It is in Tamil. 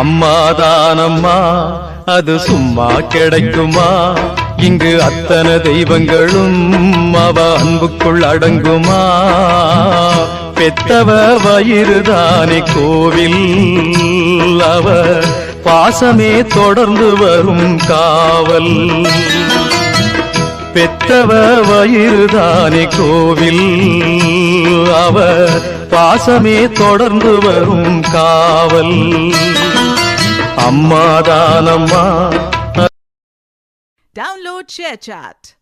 அம்மாதானம்மா அது சும்மா கிடைக்குமா? இங்கு அத்தனை தெய்வங்களும் அவ அன்புக்குள் அடங்குமா? பெத்தவ வயிறுதானே கோவில், அவ பாசமே தொடர்ந்து வரும் காவல். பெத்தவ வயிறுதானே கோவில், அவ பாசமே தொடர்ந்து வரும் காவல். அம்மாதானம்மா. Download ShareChat.